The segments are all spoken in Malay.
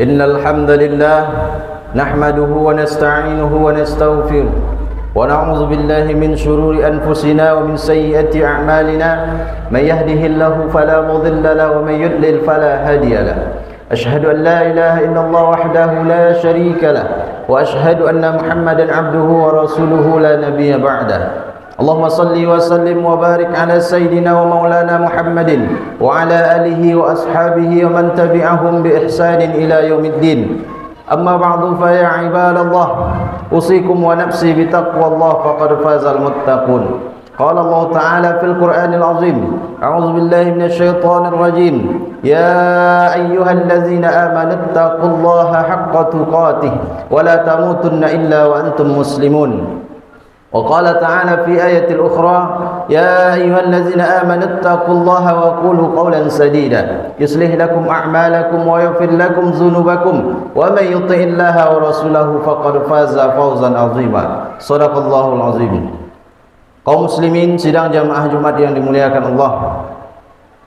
إن الحمد لله نحمده ونستعينه ونستغفره ونعوذ بالله من شرور أنفسنا ومن سيئات أعمالنا من يهده الله فلا مضل له ومن يضلل فلا هادي له أشهد أن لا إله إلا الله وحده لا شريك له وأشهد أن محمدا عبده ورسوله لا نبي بعده اللهم صل وسلم وبارك على سيدنا ومولانا محمد وعلى آله وأصحابه ومن تبعهم بإحسان إلى يوم الدين أما بعد فيا عباد الله أوصيكم ونفسي بتقوى الله فقد فاز المتقون قال الله تعالى في القرآن العظيم أعوذ بالله من الشيطان الرجيم يا أيها الذين آمنوا اتقوا الله حق تقاته ولا تموتن إلا وأنتم مسلمون وقال تعالى في آية أخرى يا أيها الذين آمنوا اتقوا الله وقولوا قولا سديدا يصلح لكم أعمالكم ويغفر لكم ذنوبكم ومن يطع الله ورسوله فقد فاز فوزا عظيما صدق الله العظيم. Kaum muslimin sidang jamaah Jumat yang dimuliakan Allah,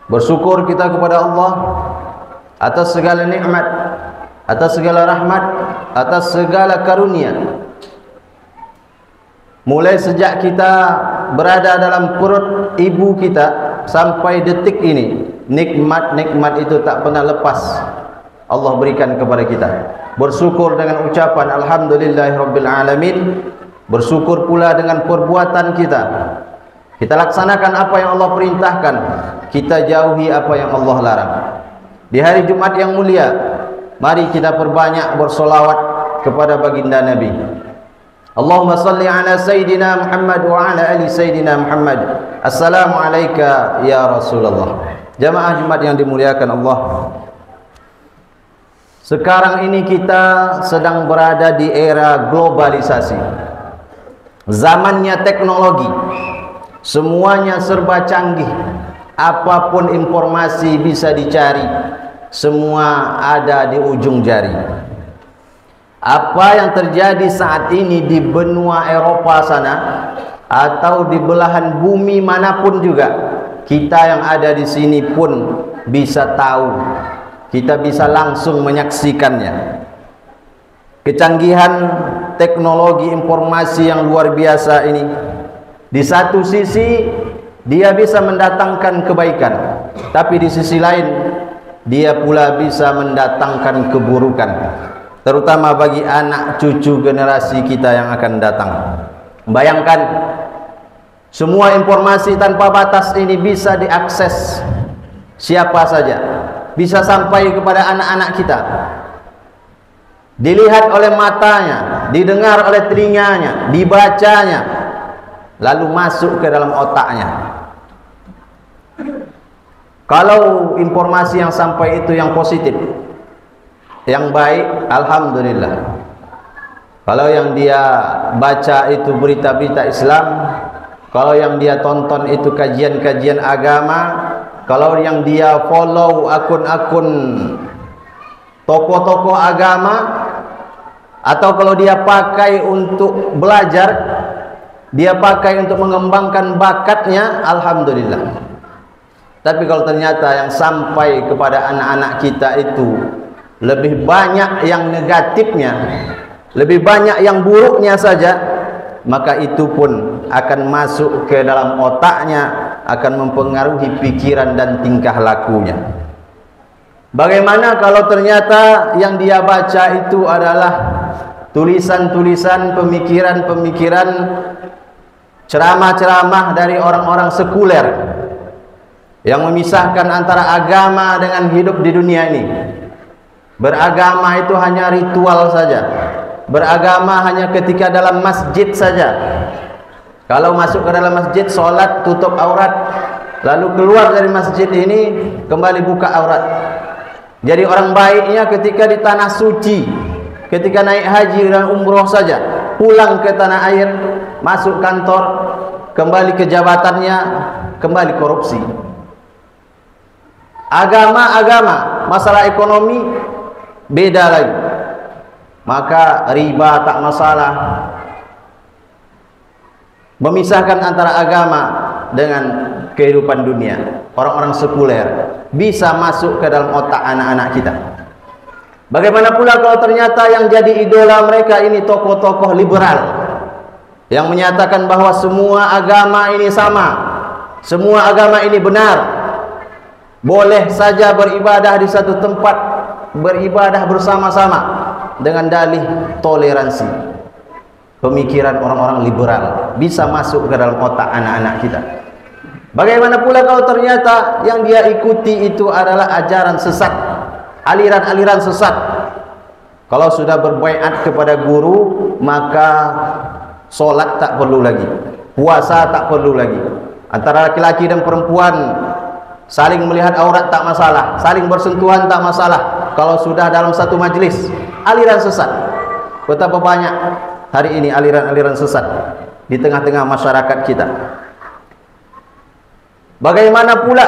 bersyukur kita kepada Allah atas segala nikmat, atas segala rahmat, atas segala karunia. Mulai sejak kita berada dalam perut ibu kita sampai detik ini, nikmat-nikmat itu tak pernah lepas Allah berikan kepada kita. Bersyukur dengan ucapan alhamdulillahirabbil alamin, bersyukur pula dengan perbuatan kita. Kita laksanakan apa yang Allah perintahkan, kita jauhi apa yang Allah larang. Di hari Jumat yang mulia, mari kita perbanyak bersolawat kepada baginda Nabi. Allahumma salli ala Sayyidina Muhammad wa ala ali Sayyidina Muhammad. Assalamu alayka ya Rasulullah. Jamaah Jumat yang dimuliakan Allah, sekarang ini kita sedang berada di era globalisasi. Zamannya teknologi, semuanya serba canggih. Apapun informasi bisa dicari, semua ada di ujung jari. Apa yang terjadi saat ini di benua Eropa sana atau di belahan bumi manapun juga, kita yang ada di sini pun bisa tahu. Kita bisa langsung menyaksikannya. Kecanggihan teknologi informasi yang luar biasa ini, di satu sisi dia bisa mendatangkan kebaikan, tapi di sisi lain dia pula bisa mendatangkan keburukan, terutama bagi anak cucu generasi kita yang akan datang. Bayangkan, semua informasi tanpa batas ini bisa diakses siapa saja, bisa sampai kepada anak-anak kita, dilihat oleh matanya, didengar oleh telinganya, dibacanya, lalu masuk ke dalam otaknya. Kalau informasi yang sampai itu yang positif, yang baik, alhamdulillah. Kalau yang dia baca itu berita-berita Islam, kalau yang dia tonton itu kajian-kajian agama, kalau yang dia follow akun-akun tokoh-tokoh agama, atau kalau dia pakai untuk belajar, dia pakai untuk mengembangkan bakatnya, alhamdulillah. Tapi kalau ternyata yang sampai kepada anak-anak kita itu lebih banyak yang negatifnya, lebih banyak yang buruknya saja, maka itu pun akan masuk ke dalam otaknya, akan mempengaruhi pikiran dan tingkah lakunya. Bagaimana kalau ternyata yang dia baca itu adalah tulisan-tulisan, pemikiran-pemikiran, ceramah-ceramah dari orang-orang sekuler yang memisahkan antara agama dengan hidup di dunia ini. Beragama itu hanya ritual saja, beragama hanya ketika dalam masjid saja. Kalau masuk ke dalam masjid, sholat, tutup aurat, lalu keluar dari masjid ini kembali buka aurat. Jadi orang baiknya ketika di tanah suci, ketika naik haji dan umroh saja, pulang ke tanah air, masuk kantor, kembali ke jabatannya, kembali korupsi. Agama-agama, masalah ekonomi beda lagi. Maka riba tak masalah. Memisahkan antara agama dengan kehidupan dunia. Orang-orang sekuler bisa masuk ke dalam otak anak-anak kita. Bagaimana pula kalau ternyata yang jadi idola mereka ini tokoh-tokoh liberal yang menyatakan bahwa semua agama ini sama, semua agama ini benar, boleh saja beribadah di satu tempat, beribadah bersama-sama dengan dalih toleransi. Pemikiran orang-orang liberal bisa masuk ke dalam otak anak-anak kita. Bagaimana pula kalau ternyata yang dia ikuti itu adalah ajaran sesat, aliran-aliran sesat. Kalau sudah berbaiat kepada guru, maka solat tak perlu lagi, puasa tak perlu lagi. Antara laki-laki dan perempuan saling melihat aurat tak masalah, saling bersentuhan tak masalah. Kalau sudah dalam satu majlis, aliran sesat. Betapa banyak hari ini aliran-aliran sesat di tengah-tengah masyarakat kita. Bagaimana pula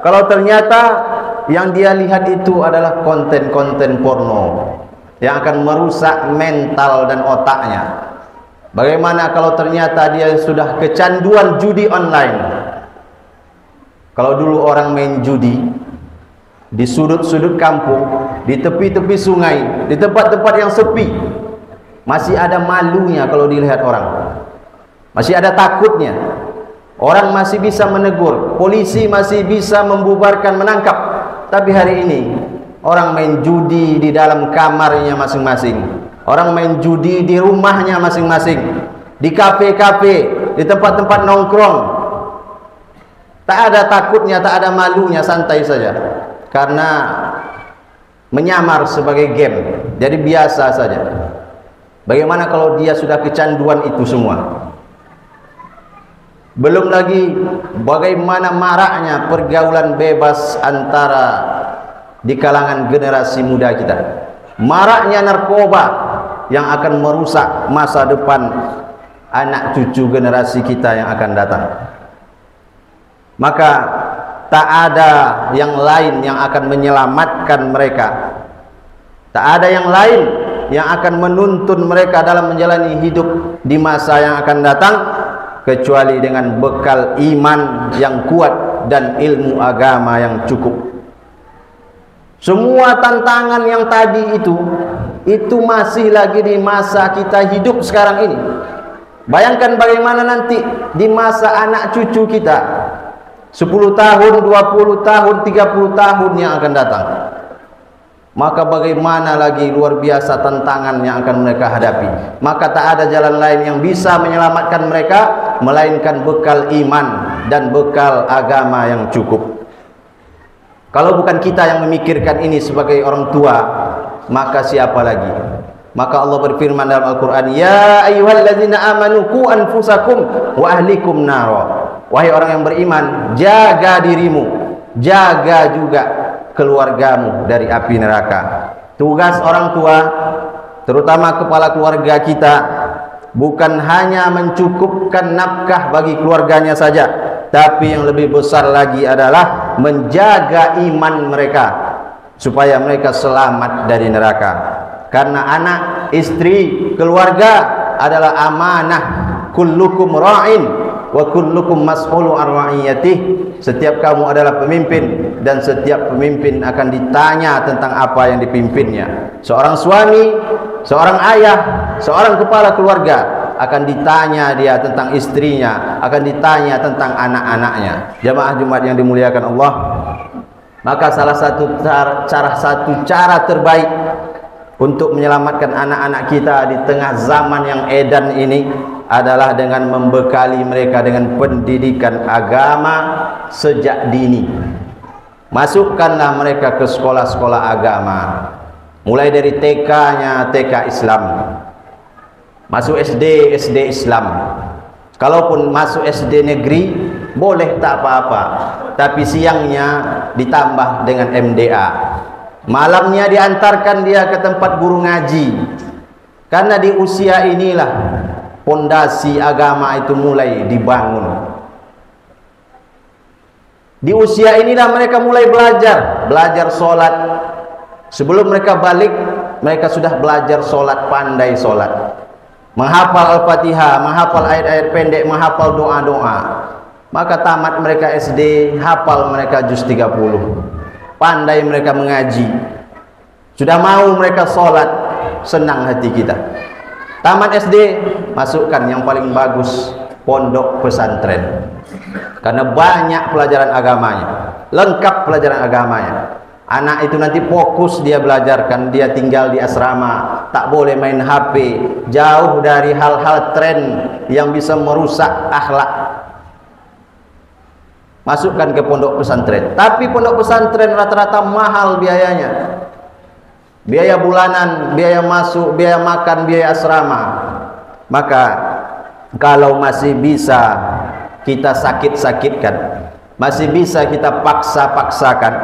kalau ternyata yang dia lihat itu adalah konten-konten porno yang akan merusak mental dan otaknya. Bagaimana kalau ternyata dia sudah kecanduan judi online? Kalau dulu orang main judi di sudut-sudut kampung, di tepi-tepi sungai, di tempat-tempat yang sepi, masih ada malunya kalau dilihat orang, masih ada takutnya. Orang masih bisa menegur, polisi masih bisa membubarkan, menangkap. Tapi hari ini orang main judi di dalam kamarnya masing-masing, orang main judi di rumahnya masing-masing, di kafe-kafe, di tempat-tempat nongkrong. Tak ada takutnya, tak ada malunya, santai saja. Karena menyamar sebagai game, jadi biasa saja. Bagaimana kalau dia sudah kecanduan itu semua? Belum lagi bagaimana maraknya pergaulan bebas antara di kalangan generasi muda kita. Maraknya narkoba yang akan merusak masa depan anak cucu generasi kita yang akan datang. Maka tak ada yang lain yang akan menyelamatkan mereka. Tak ada yang lain yang akan menuntun mereka dalam menjalani hidup di masa yang akan datang kecuali dengan bekal iman yang kuat dan ilmu agama yang cukup. Semua tantangan yang tadi itu masih lagi di masa kita hidup sekarang ini. Bayangkan bagaimana nanti di masa anak cucu kita, 10 tahun, 20 tahun, 30 tahun yang akan datang. Maka bagaimana lagi luar biasa tantangan yang akan mereka hadapi. Maka tak ada jalan lain yang bisa menyelamatkan mereka melainkan bekal iman dan bekal agama yang cukup. Kalau bukan kita yang memikirkan ini sebagai orang tua, maka siapa lagi? Maka Allah berfirman dalam Al-Quran, Ya ayyuhalladzina amanu qu anfusakum wa ahlikum nara. Wahai orang yang beriman, jaga dirimu, jaga juga keluargamu dari api neraka. Tugas orang tua, terutama kepala keluarga kita, bukan hanya mencukupkan nafkah bagi keluarganya saja, tapi yang lebih besar lagi adalah menjaga iman mereka supaya mereka selamat dari neraka. Karena anak, istri, keluarga adalah amanah. Kullukum ra'in wa kullukum mas'ulu an ra'iyatih. Setiap kamu adalah pemimpin dan setiap pemimpin akan ditanya tentang apa yang dipimpinnya. Seorang suami, seorang ayah, seorang kepala keluarga akan ditanya dia tentang istrinya, akan ditanya tentang anak-anaknya. Jamaah Jumat yang dimuliakan Allah, maka salah satu cara terbaik untuk menyelamatkan anak-anak kita di tengah zaman yang edan ini adalah dengan membekali mereka dengan pendidikan agama sejak dini. Masukkanlah mereka ke sekolah-sekolah agama, mulai dari TK-nya TK Islam, masuk SD Islam. Kalaupun masuk SD negeri boleh, tak apa-apa, tapi siangnya ditambah dengan MDA, malamnya diantarkan dia ke tempat guru ngaji. Karena di usia inilah pondasi agama itu mulai dibangun. Di usia inilah mereka mulai belajar sholat. Sebelum mereka balik, mereka sudah belajar sholat, pandai sholat, menghafal Al-Fatihah, menghafal ayat-ayat pendek, menghafal doa-doa. Maka tamat mereka SD, hafal mereka juz 30, pandai mereka mengaji. Sudah mau mereka sholat, senang hati kita. Tamat SD, masukkan yang paling bagus, pondok pesantren. Karena banyak pelajaran agamanya, lengkap pelajaran agamanya. Anak itu nanti fokus dia belajarkan, dia tinggal di asrama, tak boleh main HP, jauh dari hal-hal tren yang bisa merusak akhlak. Masukkan ke pondok pesantren. Tapi pondok pesantren rata-rata mahal biayanya. Biaya bulanan, biaya masuk, biaya makan, biaya asrama. Maka kalau masih bisa kita sakit-sakitkan, masih bisa kita paksa-paksakan,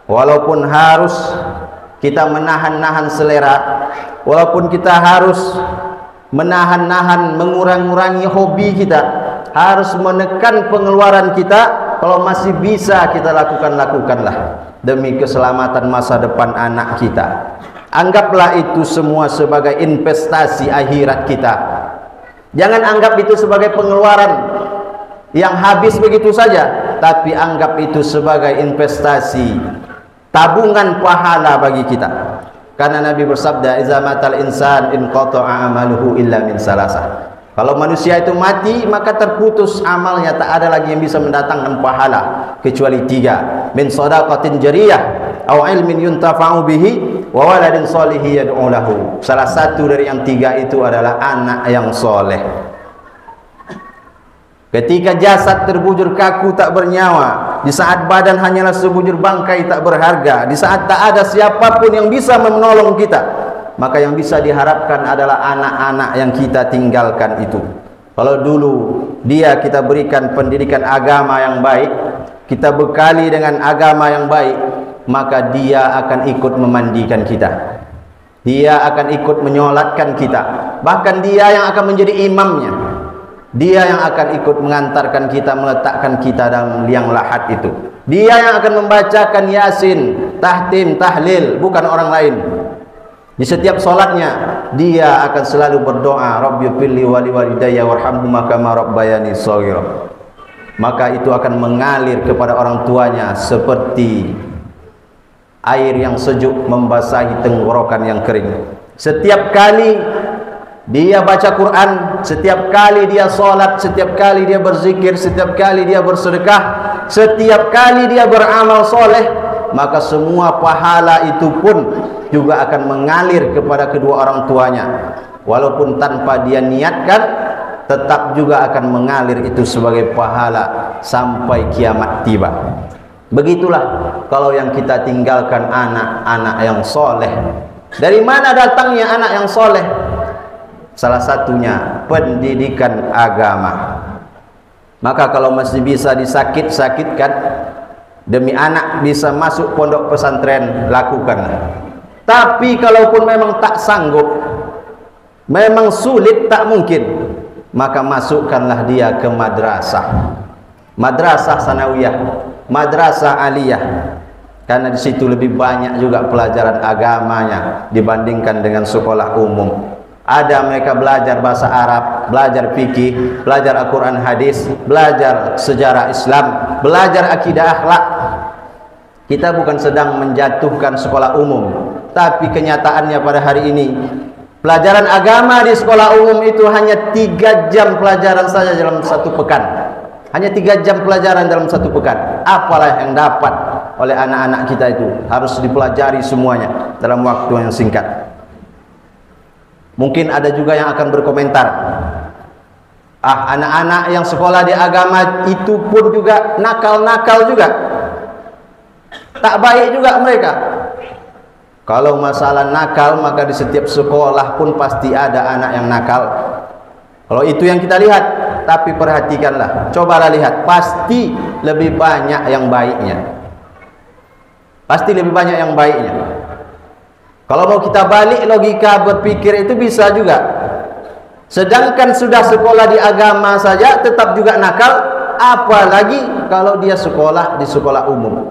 walaupun harus kita menahan-nahan selera, walaupun kita harus menahan-nahan, mengurang-urangi hobi kita, harus menekan pengeluaran kita, kalau masih bisa kita lakukanlah demi keselamatan masa depan anak kita. Anggaplah itu semua sebagai investasi akhirat kita. Jangan anggap itu sebagai pengeluaran yang habis begitu saja, tapi anggap itu sebagai investasi, tabungan pahala bagi kita. Karena Nabi bersabda, "Iza matal insan inqata'a amaluhu illa min salasah." Kalau manusia itu mati, maka terputus amalnya, tak ada lagi yang bisa mendatangkan pahala kecuali 3. Min shadaqatin jariyah, aw ilmin yuntafa'u bihi, wa waladin sholihi yad'u lahu. Salah satu dari yang 3 itu adalah anak yang soleh. Ketika jasad terbujur kaku tak bernyawa, di saat badan hanyalah sebujur bangkai tak berharga, di saat tak ada siapapun yang bisa menolong kita, maka yang bisa diharapkan adalah anak-anak yang kita tinggalkan itu. Kalau dulu dia kita berikan pendidikan agama yang baik, kita bekali dengan agama yang baik, maka dia akan ikut memandikan kita, dia akan ikut menyolatkan kita, bahkan dia yang akan menjadi imamnya, dia yang akan ikut mengantarkan kita, meletakkan kita dalam liang lahat itu, dia yang akan membacakan Yasin, tahtim, tahlil, bukan orang lain. Di setiap solatnya dia akan selalu berdoa, Rabbi firli wali walidayya warhamhuma kama rabbayani shaghira. Maka itu akan mengalir kepada orang tuanya seperti air yang sejuk membasahi tenggorokan yang kering. Setiap kali dia baca Quran, setiap kali dia solat, setiap kali dia berzikir, setiap kali dia bersedekah, setiap kali dia beramal soleh, maka semua pahala itu pun juga akan mengalir kepada kedua orang tuanya. Walaupun tanpa dia niatkan, tetap juga akan mengalir itu sebagai pahala sampai kiamat tiba. Begitulah kalau yang kita tinggalkan anak-anak yang soleh. Dari mana datangnya anak yang soleh? Salah satunya pendidikan agama. Maka kalau masih bisa disakit-sakitkan demi anak bisa masuk pondok pesantren, lakukanlah. Tapi kalaupun memang tak sanggup, memang sulit, tak mungkin, maka masukkanlah dia ke madrasah, madrasah sanawiyah, madrasah aliyah. Karena di situ lebih banyak juga pelajaran agamanya dibandingkan dengan sekolah umum. Ada mereka belajar bahasa Arab, belajar fikih, belajar Al-Quran hadis, belajar sejarah Islam, belajar akidah akhlak. Kita bukan sedang menjatuhkan sekolah umum, tapi kenyataannya pada hari ini pelajaran agama di sekolah umum itu hanya 3 jam pelajaran saja dalam satu pekan. Hanya 3 jam pelajaran dalam satu pekan. Apalah yang dapat oleh anak-anak kita itu? Harus dipelajari semuanya dalam waktu yang singkat. Mungkin ada juga yang akan berkomentar, anak-anak yang sekolah di agama itu pun juga nakal-nakal juga, tak baik juga mereka. Kalau masalah nakal, maka di setiap sekolah pun pasti ada anak yang nakal. Kalau itu yang kita lihat, tapi perhatikanlah, cobalah lihat, pasti lebih banyak yang baiknya. Pasti lebih banyak yang baiknya. Kalau mau kita balik logika berpikir itu bisa juga. Sedangkan sudah sekolah di agama saja tetap juga nakal, apalagi kalau dia sekolah di sekolah umum.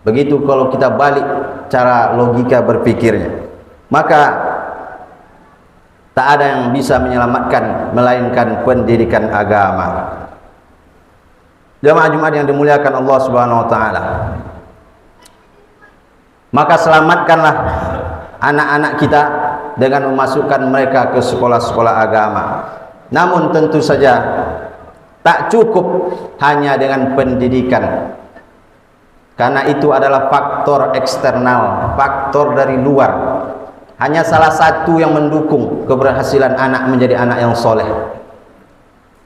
Begitu kalau kita balik cara logika berpikirnya, maka tak ada yang bisa menyelamatkan melainkan pendidikan agama. Jamaah Jumat yang dimuliakan Allah Subhanahu wa taala. Maka selamatkanlah anak-anak kita dengan memasukkan mereka ke sekolah-sekolah agama. Namun tentu saja tak cukup hanya dengan pendidikan, karena itu adalah faktor eksternal, faktor dari luar. Hanya salah satu yang mendukung keberhasilan anak menjadi anak yang soleh.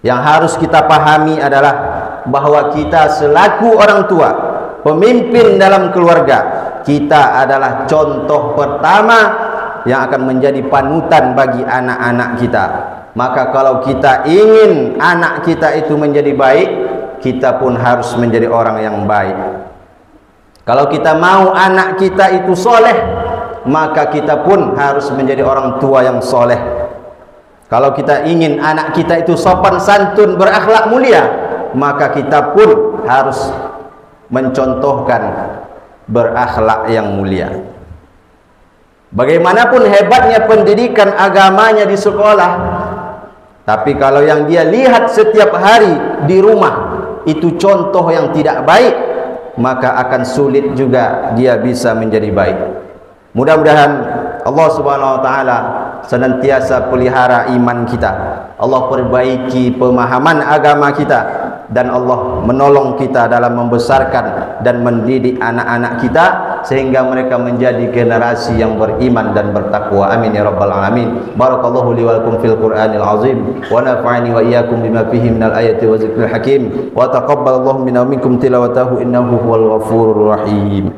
Yang harus kita pahami adalah bahwa kita selaku orang tua, pemimpin dalam keluarga, kita adalah contoh pertama yang akan menjadi panutan bagi anak-anak kita. Maka kalau kita ingin anak kita itu menjadi baik, kita pun harus menjadi orang yang baik. Kalau kita mau anak kita itu soleh, maka kita pun harus menjadi orang tua yang soleh. Kalau kita ingin anak kita itu sopan santun, berakhlak mulia, maka kita pun harus mencontohkan berakhlak yang mulia. Bagaimanapun hebatnya pendidikan agamanya di sekolah, tapi kalau yang dia lihat setiap hari di rumah itu contoh yang tidak baik, maka akan sulit juga dia bisa menjadi baik. Mudah-mudahan Allah Subhanahu wa taala senantiasa pelihara iman kita, Allah perbaiki pemahaman agama kita, dan Allah menolong kita dalam membesarkan dan mendidik anak-anak kita sehingga mereka menjadi generasi yang beriman dan bertakwa. Amin ya rabbal alamin. Barakallahu li wa lakum fil Qur'anil azim wa nafa'ani wa iyyakum bima fihi minal ayati wa zikril hakim wa taqabbalallahu minna wa minkum tilawatahu innahu huwal ghafurur rahim.